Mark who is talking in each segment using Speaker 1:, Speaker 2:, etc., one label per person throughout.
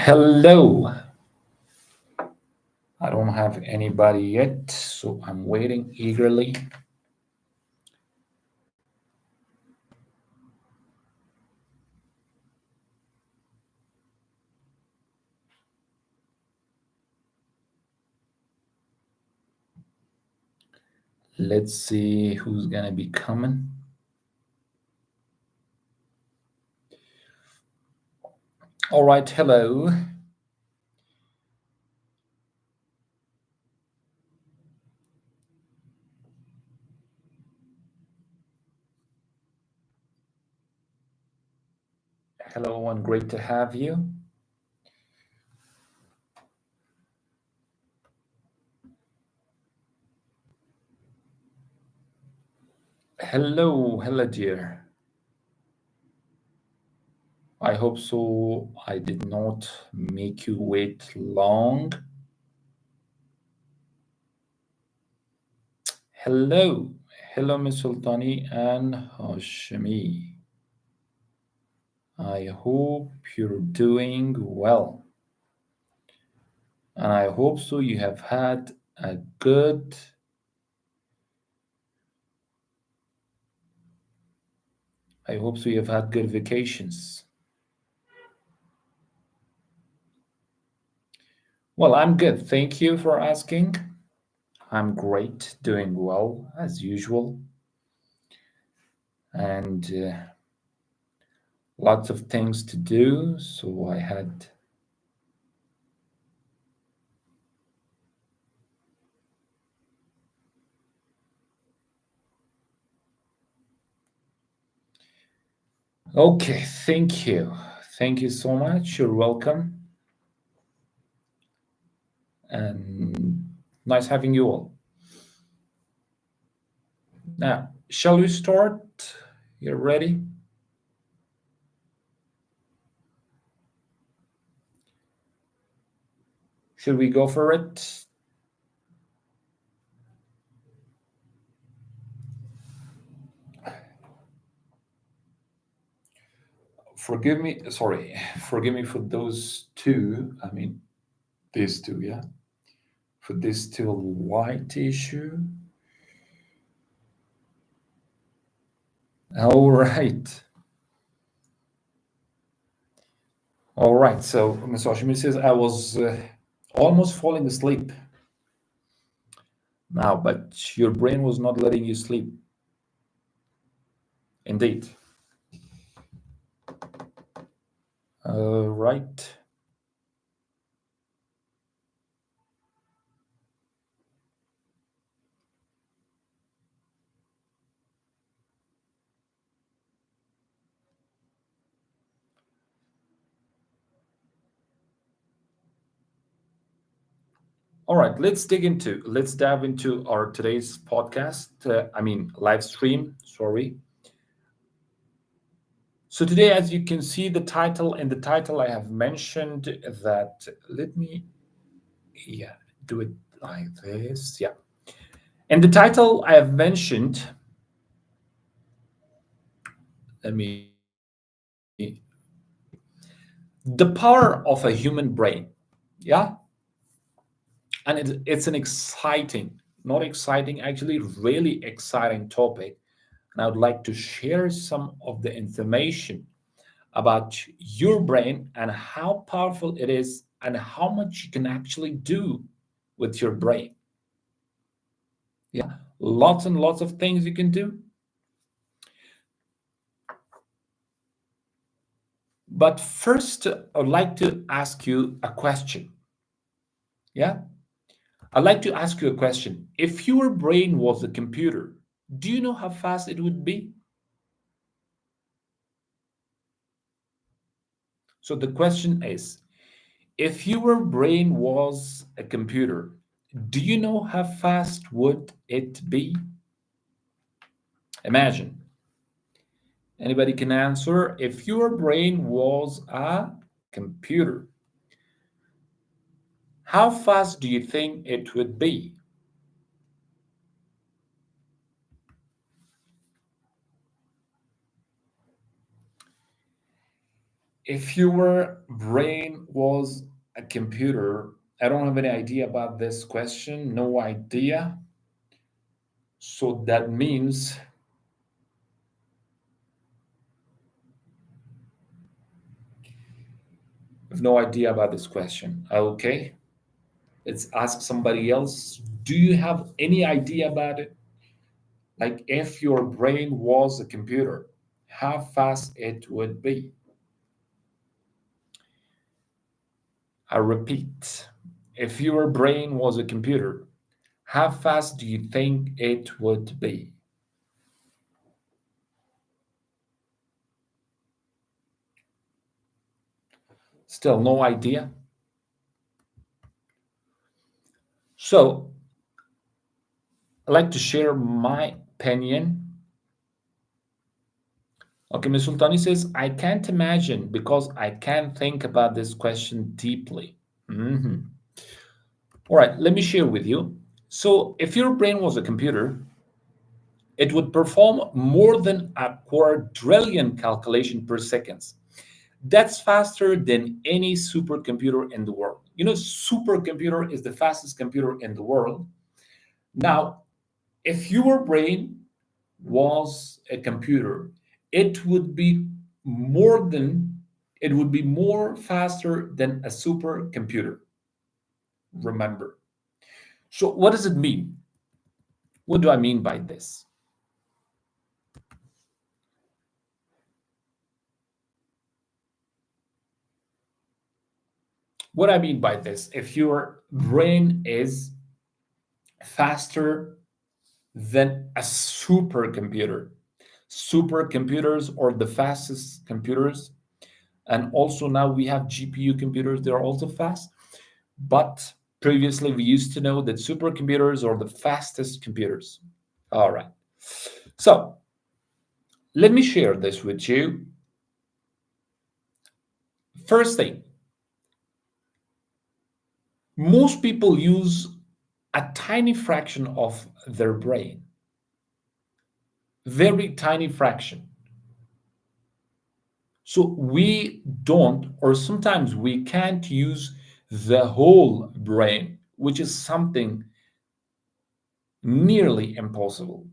Speaker 1: Hello. I don't have anybody yet, so I'm waiting eagerly. Let's see who's gonna be coming. All right, hello. Hello, and great to have you. Hello, dear. I hope so. I did not make you wait long. Hello, Miss Sultani and Hashimi. I hope you're doing well. And I hope so you have had a good I hope so you've had good vacations. Well, I'm good. Thank you for asking. I'm great, doing well as usual, and lots of things to do. So I had. Okay, thank you. Thank you so much. You're welcome. And nice having you all. Now, shall we start? You're ready? Should we go for it? Forgive me for those two. I mean, these two, yeah. For this still white issue. All right. All right. So Ms. Hashimi says I was almost falling asleep now, but your brain was not letting you sleep. Indeed. Right. All right. Let's dive into our today's podcast. Live stream. Sorry. So today, as you can see, in the title, I have mentioned that. Let me, yeah, do it like this. Yeah. In the title, I have mentioned. Let me. The power of a human brain. Yeah. And it's an exciting, not exciting, actually, really exciting topic. And I would like to share some of the information about your brain and how powerful it is and how much you can actually do with your brain. Yeah, lots and lots of things you can do. But first, I would like to ask you a question. Yeah, I'd like to ask you a question. If your brain was a computer, do you know how fast it would be? So the question is, if your brain was a computer, do you know how fast would it be? Imagine. Anybody can answer. If your brain was a computer, how fast do you think it would be? If your brain was a computer, I don't have any idea about this question, no idea. So that means I have no idea about this question. Okay, let's ask somebody else. Do you have any idea about it? Like if your brain was a computer, how fast it would be? I repeat, if your brain was a computer, how fast do you think it would be? Still no idea. So I'd like to share my opinion. Okay, Ms. Sultani says, I can't imagine because I can't think about this question deeply. Mhm. All right, let me share with you. So, if your brain was a computer, it would perform more than a quadrillion calculation per second. That's faster than any supercomputer in the world. You know, supercomputer is the fastest computer in the world. Now, if your brain was a computer, it would be more than it would be more faster than a supercomputer. Remember. So what does it mean? What do I mean by this? What I mean by this, if your brain is faster than a supercomputer, supercomputers are the fastest computers, and also now we have GPU computers, they're also fast. But previously, we used to know that supercomputers are the fastest computers. All right. So let me share this with you. First thing, most people use a tiny fraction of their brain, very tiny fraction. So we don't, or sometimes we can't use the whole brain, which is something nearly impossible.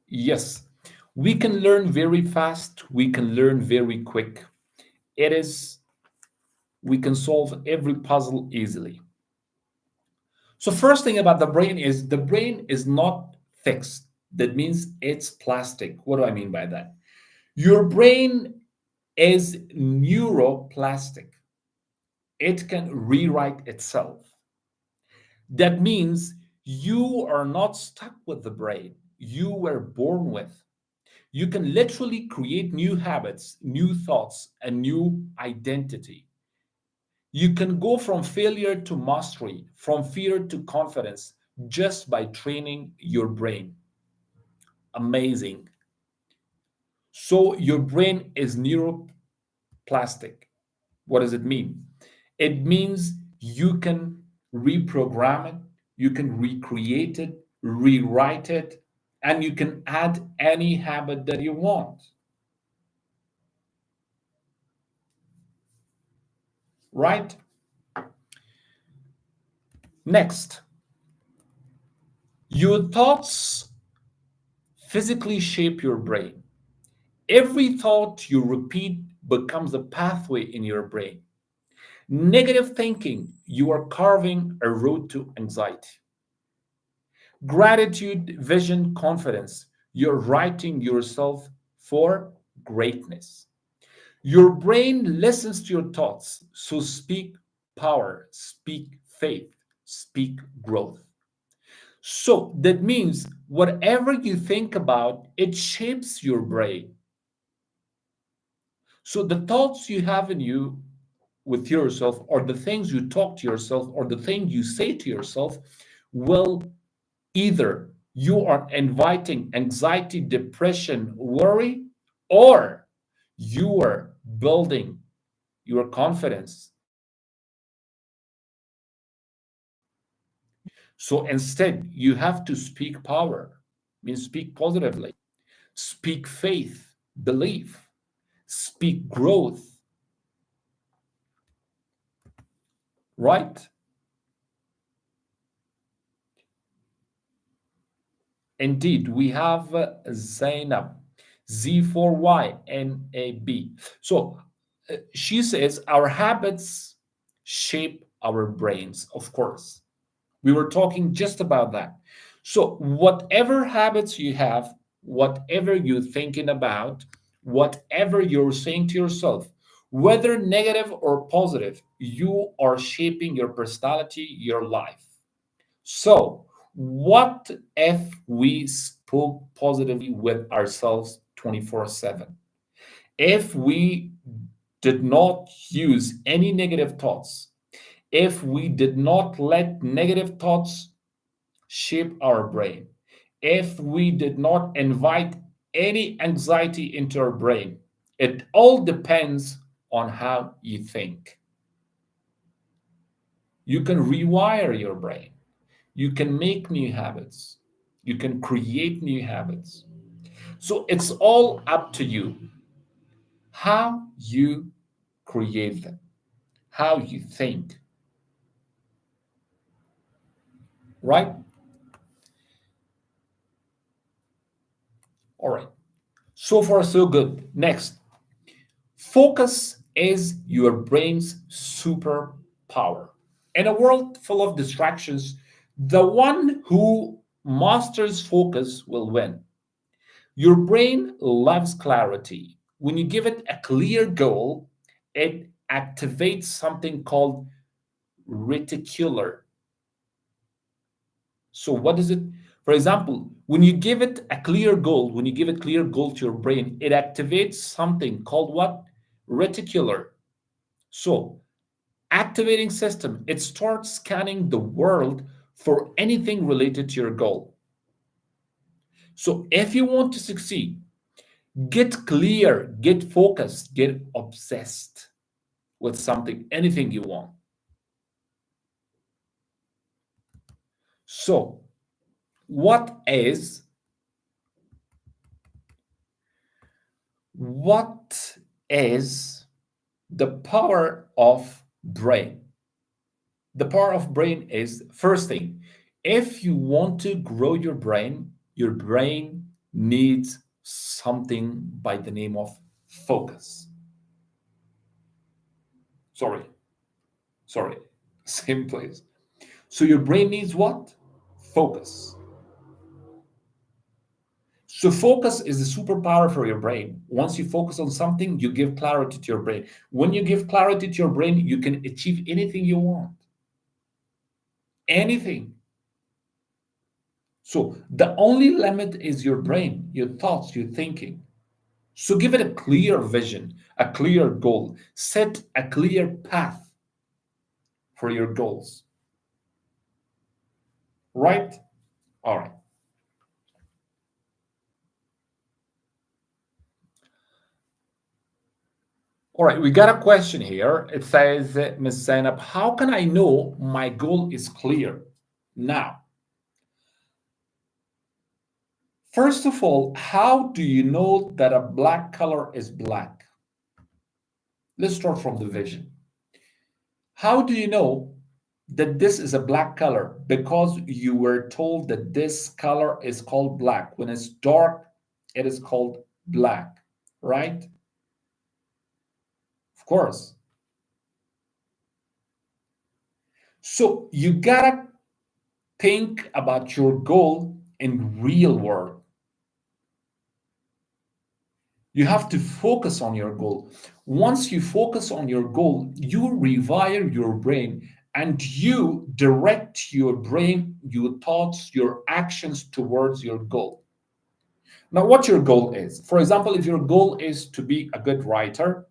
Speaker 1: Yes, we can learn very fast, we can learn very quick. It is, we can solve every puzzle easily. So, first thing about the brain is not fixed. That means it's plastic. What do I mean by that? Your brain is neuroplastic, it can rewrite itself. That means you are not stuck with the brain you were born with. You can literally create new habits, new thoughts, a new identity. You can go from failure to mastery, from fear to confidence, just by training your brain. Amazing. So, your brain is neuroplastic. What does it mean? It means you can reprogram it, you can recreate it, rewrite it, and you can add any habit that you want, right? Next, your thoughts physically shape your brain. Every thought you repeat becomes a pathway in your brain. Negative thinking, you are carving a road to anxiety. Gratitude, vision, confidence, you're writing yourself for greatness. Your brain listens to your thoughts, so speak power, speak faith, speak growth. So that means whatever you think about, it shapes your brain. So the thoughts you have in you with yourself, or the things you talk to yourself, or the thing you say to yourself, will either you are inviting anxiety, depression, worry, or you are building your confidence. So instead, you have to speak power, means speak positively, speak faith, belief, speak growth, right? Indeed, we have Zainab, Z4YNAB. So she says our habits shape our brains, of course. We were talking just about that. So, whatever habits you have, whatever you're thinking about, whatever you're saying to yourself, whether negative or positive, you are shaping your personality, your life. So, what if we spoke positively with ourselves 24/7? If we did not use any negative thoughts, if we did not let negative thoughts shape our brain, if we did not invite any anxiety into our brain, it all depends on how you think. You can rewire your brain. You can make new habits. You can create new habits. So it's all up to you how you create them, how you think, right? All right. So far, so good. Next, focus is your brain's superpower. In a world full of distractions, the one who masters focus will win. Your brain loves clarity. When you give it a clear goal, it activates something called reticular. So what is it? For example, when you give it a clear goal, when you give it clear goal to your brain, it activates something called what? Reticular. So activating system, it starts scanning the world for anything related to your goal. So if you want to succeed, get clear, get focused, get obsessed with something, anything you want. So, what is what is the power of brain? The power of brain is first thing, if you want to grow your brain needs something by the name of focus. Sorry, sorry, same place. So your brain needs what? Focus. So focus is a superpower for your brain. Once you focus on something, you give clarity to your brain. When you give clarity to your brain, you can achieve anything you want. Anything. So the only limit is your brain, your thoughts, your thinking. So give it a clear vision, a clear goal, set a clear path for your goals. Right? All right. All right, we got a question here. It says, Ms. Zainab, how can I know my goal is clear? Now, first of all, how do you know that a black color is black? Let's start from the vision. How do you know that this is a black color? Because you were told that this color is called black. When it's dark, it is called black, right? Of course. So you gotta think about your goal in real world. You have to focus on your goal. Once you focus on your goal, you rewire your brain and you direct your brain, your thoughts, your actions towards your goal. Now, what your goal is. For example, if your goal is to be a good writer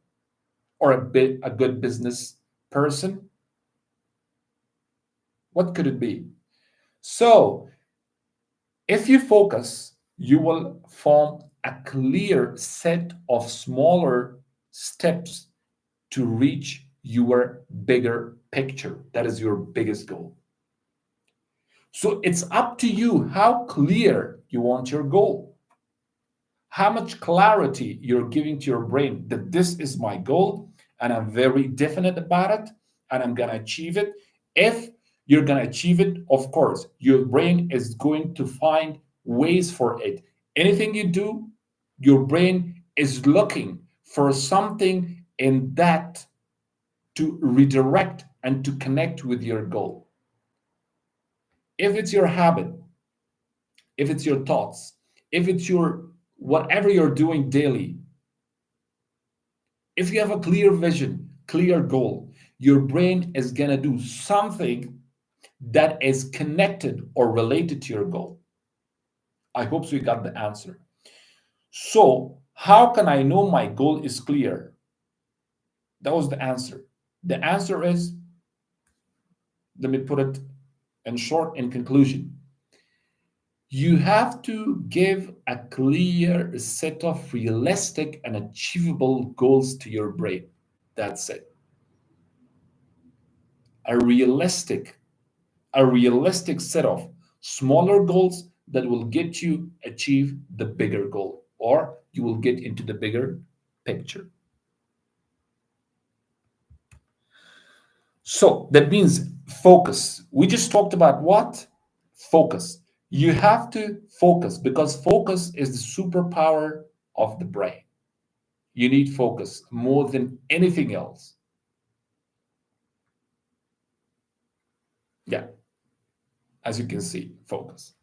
Speaker 1: or a good business person, what could it be? So, if you focus, you will form a clear set of smaller steps to reach your bigger picture. That is your biggest goal. So it's up to you how clear you want your goal, how much clarity you're giving to your brain that this is my goal and I'm very definite about it and I'm going to achieve it. If you're going to achieve it, of course, your brain is going to find ways for it. Anything you do, your brain is looking for something in that to redirect and to connect with your goal. If it's your habit, if it's your thoughts, if it's your whatever you're doing daily, if you have a clear vision, clear goal, your brain is going to do something that is connected or related to your goal. I hope so you got the answer. So, how can I know my goal is clear? That was the answer. The answer is, let me put it in short, in conclusion, you have to give a clear set of realistic and achievable goals to your brain. That's it. A realistic, a realistic set of smaller goals that will get you achieve the bigger goal, or you will get into the bigger picture. So that means focus. We just talked about what? Focus. You have to focus because focus is the superpower of the brain. You need focus more than anything else. Yeah, as you can see, focus.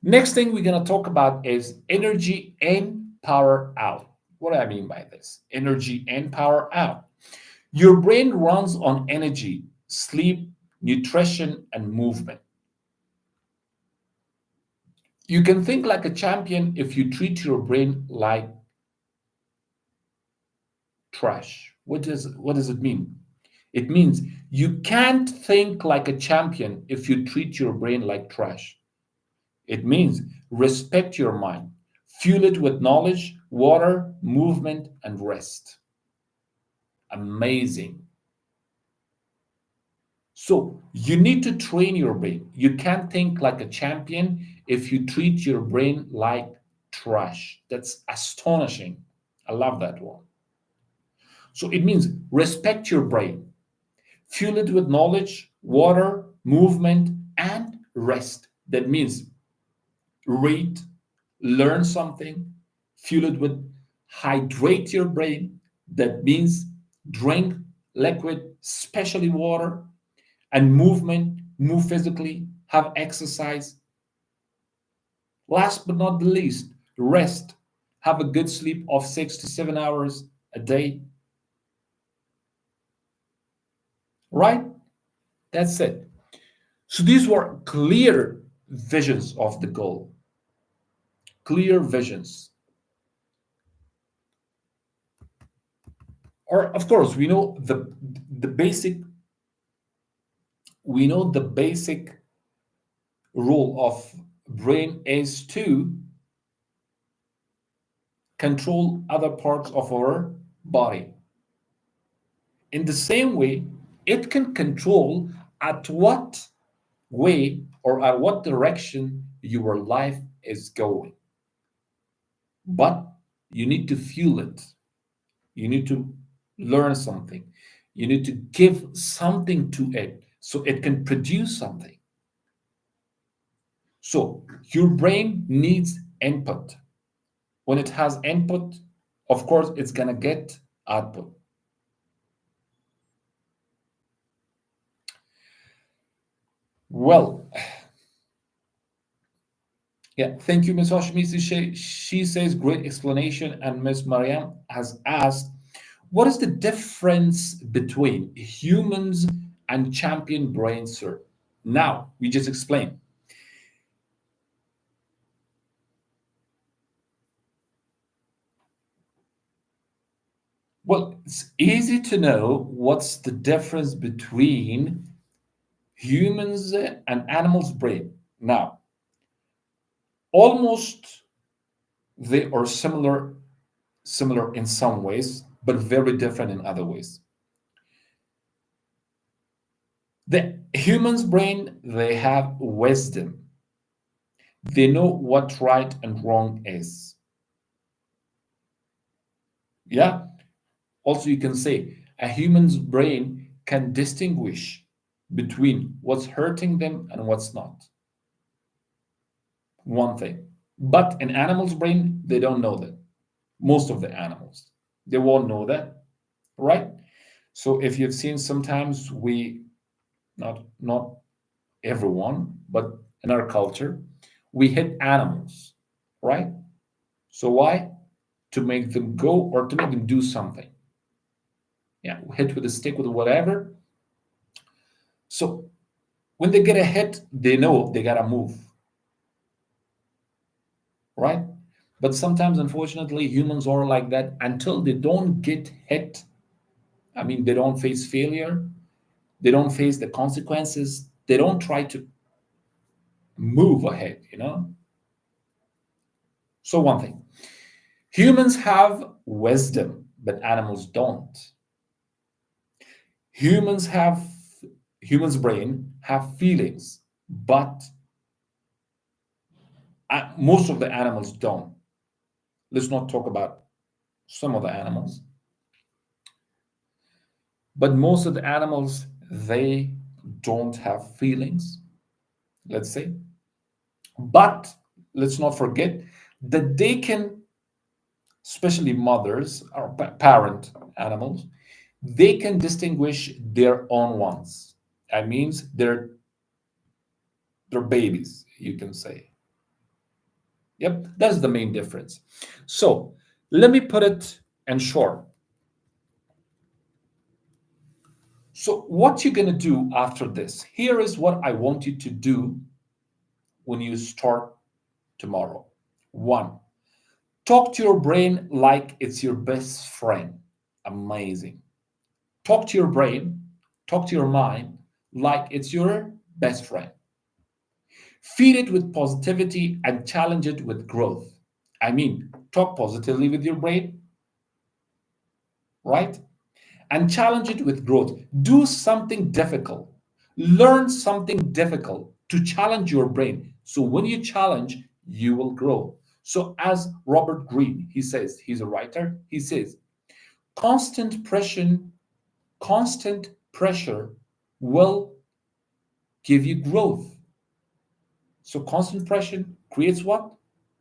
Speaker 1: Next thing we're going to talk about is energy in, power out. What do I mean by this? Energy in, power out. Your brain runs on energy, sleep, nutrition, and movement. You can think like a champion if you treat your brain like trash. What does it mean? It means you can't think like a champion if you treat your brain like trash. It means respect your mind, fuel it with knowledge, water, movement, and rest. Amazing. So you need to train your brain. You can't think like a champion if you treat your brain like trash. That's astonishing. I love that one. So it means respect your brain, fuel it with knowledge, water, movement, and rest. That means read, learn something, fuel it with hydrate your brain. That means drink liquid, especially water, and movement, move physically, have exercise. Last but not the least, rest. Have a good sleep of 6 to 7 hours a day. Right? That's it. So these were clear visions of the goal. Clear visions. Or of course, the basic we know the basic role of brain is to control other parts of our body. In the same way, it can control at what way or at what direction your life is going. But you need to fuel it. You need to learn something. You need to give something to it so it can produce something. So your brain needs input. When it has input, of course, it's going to get output. Well, yeah, thank you, Ms. Hashimi. She says, great explanation. And Ms. Mariam has asked, what is the difference between humans and champion brain, sir? Now, we just explained. Well, it's easy to know what's the difference between humans and animals' brain. Now, almost they are similar in some ways, but very different in other ways. The Humans' brain, they have wisdom. They know what right and wrong is. Yeah. Also, you can say a human's brain can distinguish between what's hurting them and what's not. One thing. But an animal's brain, they don't know that. Most of the animals, they won't know that, right? So if you've seen, sometimes we, not everyone, but in our culture, we hit animals, right? So why? To make them go or to make them do something. Yeah, hit with a stick with whatever. So when they get a hit, they know they gotta move, right? But sometimes, unfortunately, humans are like that until they don't get hit. I mean, they don't face failure, they don't face the consequences, they don't try to move ahead. So, one thing, humans have wisdom, but animals don't. Humans have, humans' brain have feelings, but most of the animals don't. Let's not talk about some of the animals, but most of the animals, they don't have feelings, let's say. But let's not forget that they can, especially mothers or parent animals, they can distinguish their own ones. That means they're babies, you can say. Yep, that's the main difference. So let me put it in short. So what you're gonna do after this? Here is what I want you to do when you start tomorrow. One, talk to your brain like it's your best friend. Amazing. Talk to your brain, talk to your mind like it's your best friend. Feed it with positivity and challenge it with growth. I mean, talk positively with your brain, right? And challenge it with growth. Do something difficult. Learn something difficult to challenge your brain. So when you challenge, you will grow. So, as Robert Greene, he says, he's a writer, he says, constant pressure, constant pressure will give you growth. So concentration creates what?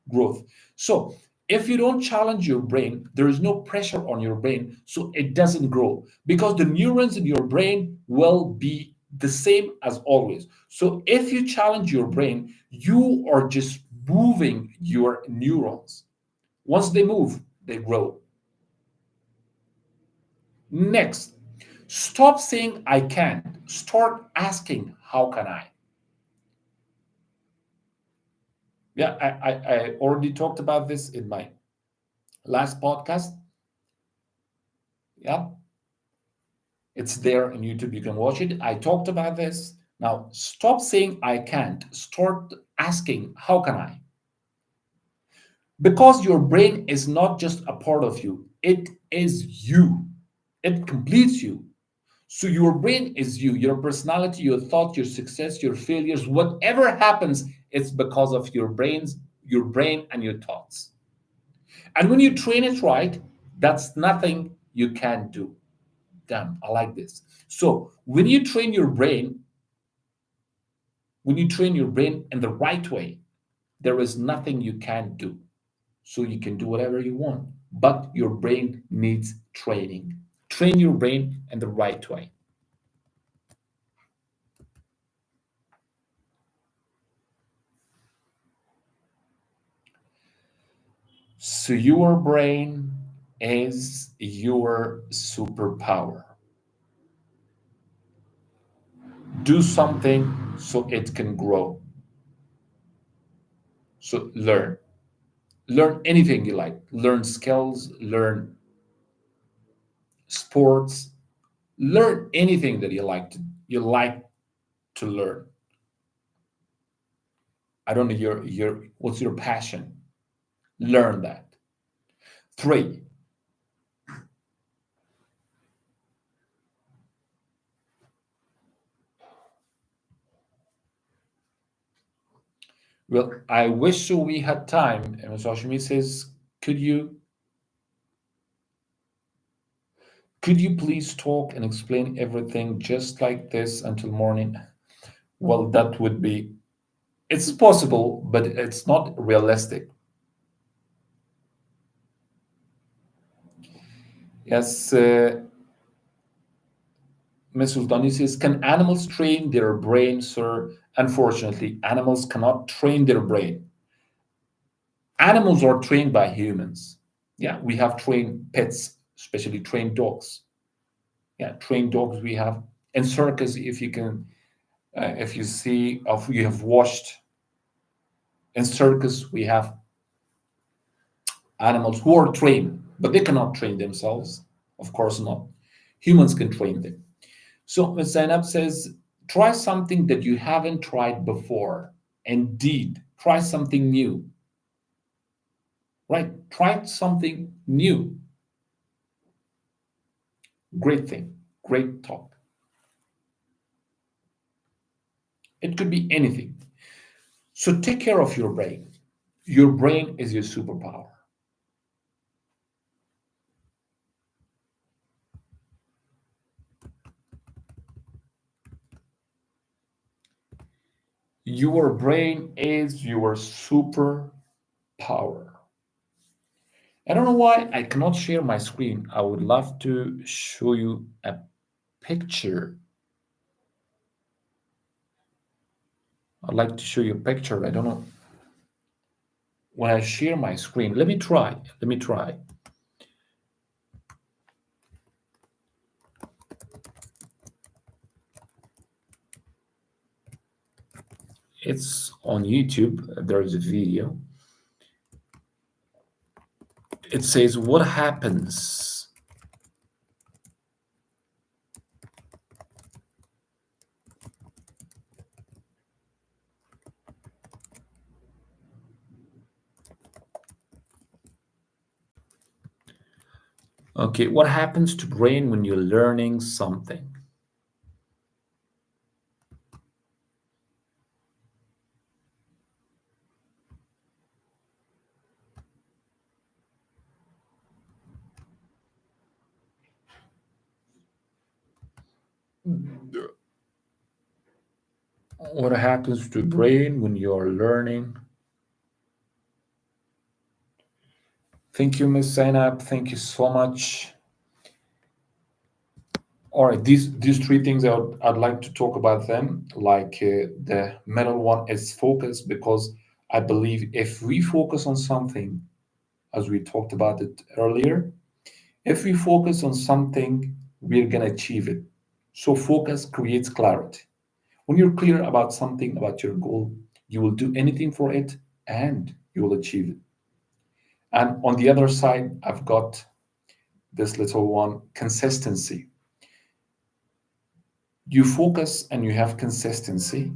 Speaker 1: Growth. So if you don't challenge your brain, there is no pressure on your brain, so it doesn't grow because the neurons in your brain will be the same as always. So if you challenge your brain, you are just moving your neurons. Once they move, they grow. Next, stop saying I can't. Start asking how can I? Yeah, I already talked about this in my last podcast. Yeah, it's there on YouTube. You can watch it. I talked about this. Now, stop saying I can't. Start asking, how can I? Because your brain is not just a part of you, it is you. It completes you. So your brain is you, your personality, your thought, your success, your failures, whatever happens, it's because of your brain and your thoughts. And when you train it right, that's nothing you can do. Damn, I like this. So when you train your brain in the right way, there is nothing you can't do. So you can do whatever you want, but your brain needs training. Train your brain in the right way. So your brain is your superpower. Do something so it can grow. So learn anything you like. Learn skills, learn sports, learn anything that you like to learn. I don't know your what's your passion. Learn that. Three, Well, I wish so we had time. And Sashimi says, could you could you please talk and explain everything just like this until morning? Well, that would be it's possible, but it's not realistic. Yes, Ms. Sultani says, can animals train their brain, sir? Unfortunately, animals cannot train their brain. Animals are trained by humans. Yeah, we have trained pets, especially trained dogs. Yeah, trained dogs we have in circus. If you can, if you see, if you have watched in circus, we have animals who are trained, but they cannot train themselves. Of course not. Humans can train them. So Ms. Zainab says, try something that you haven't tried before. Indeed, try something new. Right? Try something new. Great thing. Great talk. It could be anything. So take care of your brain. Your brain is your superpower. Your brain is your superpower. I don't know why I cannot share my screen. I would love to show you a picture. I'd like to show you a picture. I don't know. When I share my screen, let me try. Let me try. It's on YouTube. There is a video. It says, what happens? Okay, what happens to brain when you're learning something? What happens to brain when you're learning? Thank you, Miss Zainab. Thank you so much. All right, these three things I'd like to talk about them. Like the middle one is focus, because I believe if we focus on something, as we talked about it earlier, if we focus on something, we're gonna achieve it. So focus creates clarity. When you're clear about something, about your goal, you will do anything for it and you will achieve it. And on the other side, I've got this little one, consistency. You focus and you have consistency,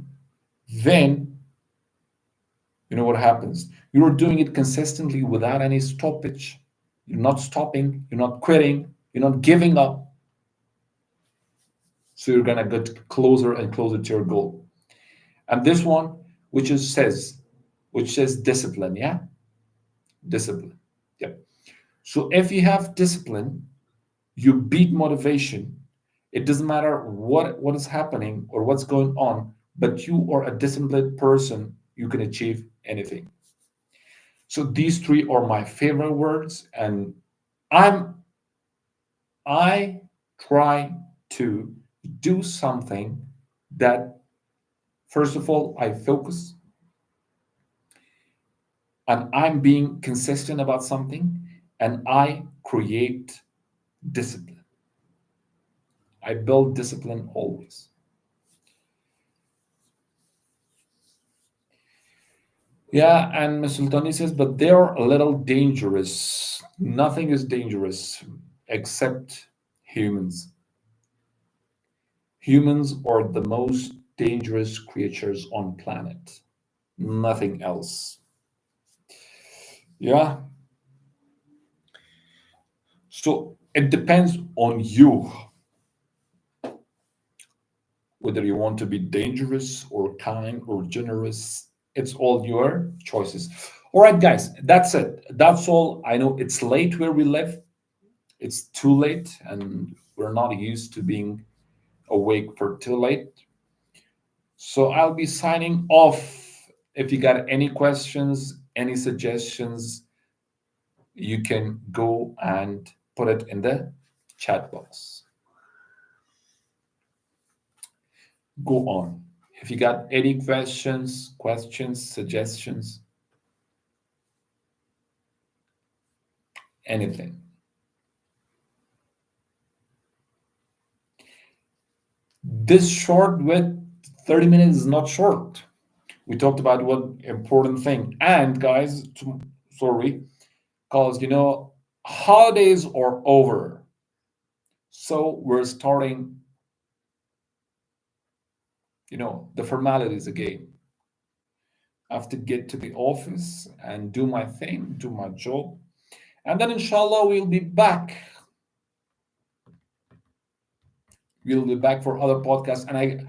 Speaker 1: then you know what happens. You're doing it consistently without any stoppage. You're not stopping, you're not quitting, you're not giving up. So you're gonna get closer and closer to your goal. And this one, which says discipline, yeah? Discipline. Yep. So if you have discipline, you beat motivation. It doesn't matter what is happening or what's going on, but you are a disciplined person, you can achieve anything. So these three are my favorite words, and i'm I try to do something that, first of all, I focus and I'm being consistent about something, and I create discipline. I build discipline always. Yeah, and Ms. Sultani says, but they're a little dangerous. Nothing is dangerous except humans. Humans are the most dangerous creatures on planet. Nothing else. Yeah. So it depends on you whether you want to be dangerous or kind or generous. It's all your choices. All right, guys, that's it. That's all. I know it's late where we live. It's too late, and we're not used to being awake for too late. So I'll be signing off. If you got any questions, any suggestions, you can go and put it in the chat box. Go on. If you got any questions, suggestions, anything. This short with 30 minutes is not short. We talked about one important thing. And guys, sorry, because holidays are over. So we're starting, the formalities again. I have to get to the office and do my thing, do my job. And then inshallah we'll be back. We'll be back for other podcasts. And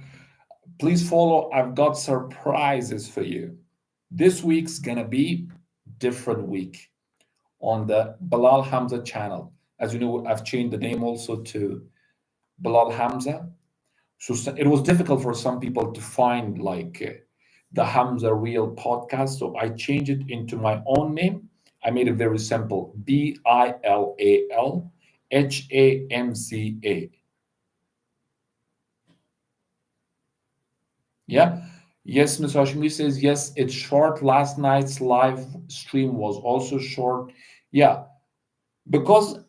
Speaker 1: please follow. I've got surprises for you. This week's gonna be different week on the Bilal Hamza channel. As you know, I've changed the name also to Bilal Hamza. So it was difficult for some people to find the Hamza Real podcast. So I changed it into my own name. I made it very simple: BILALHAMZA. Yeah. Yes, Ms. Hashimi says, yes, it's short. Last night's live stream was also short. Yeah, because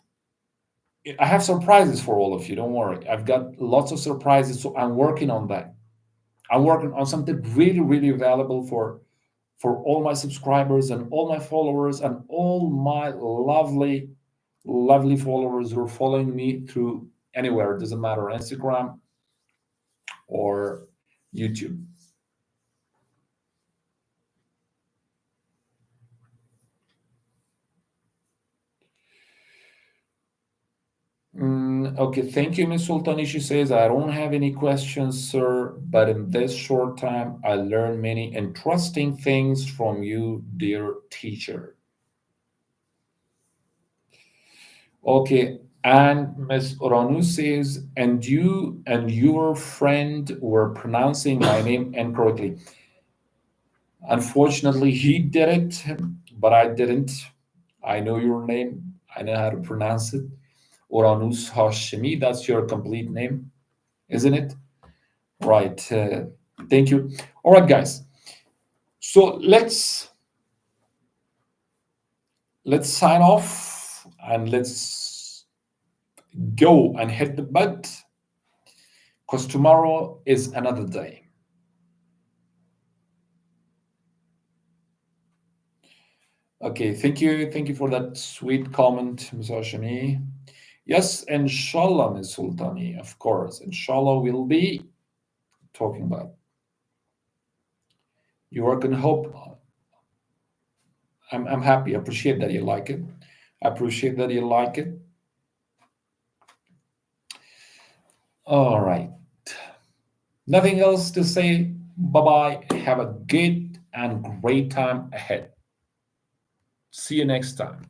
Speaker 1: I have surprises for all of you. Don't worry. I've got lots of surprises. So I'm working on that. I'm working on something really, really valuable for all my subscribers and all my followers and all my lovely, lovely followers who are following me through anywhere. It doesn't matter, Instagram or YouTube. Okay, thank you, Ms. Sultani. She says, I don't have any questions, sir, but in this short time, I learned many interesting things from you, dear teacher. Okay, and Ms. Oranu says, and you and your friend were pronouncing my name incorrectly. Unfortunately, he did it, but I didn't. I know your name. I know how to pronounce it. Oranus Hashimi, that's your complete name, isn't it? Right. Thank you. All right, guys. So let's sign off and let's go and hit the bud because tomorrow is another day. Okay, thank you. Thank you for that sweet comment, Ms. Hashimi. Yes, inshallah, Ms. Sultani, of course. Inshallah, we'll be talking about. You work and hope. I'm happy. I appreciate that you like it. I appreciate that you like it. All right. Nothing else to say. Bye bye. Have a good and great time ahead. See you next time.